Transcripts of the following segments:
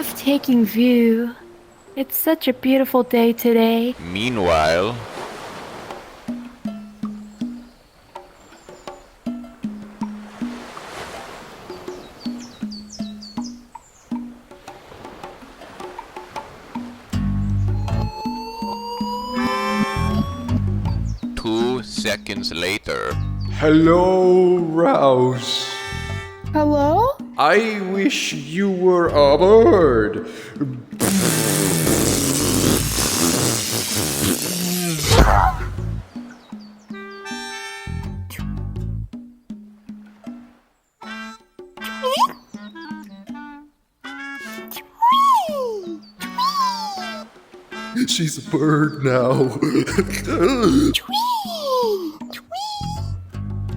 breathtaking view. It's such a beautiful day today. Meanwhile, 2 seconds later. Hello, Rouse. Hello? I wish you were a bird. She's a bird now.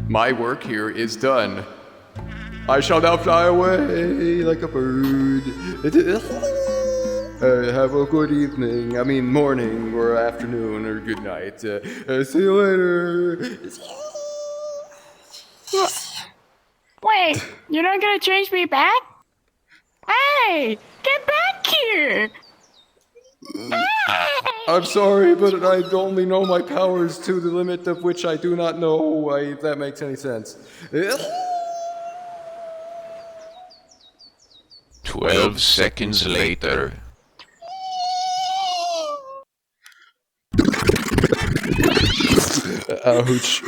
My work here is done. I shall now fly away like a bird. Have a good evening. I mean, morning or afternoon or good night. See you later. Wait, you're not gonna change me back? Hey, get back here! I'm sorry, but I only know my powers to the limit of which I do not know if that makes any sense. 12 seconds later. Ouch.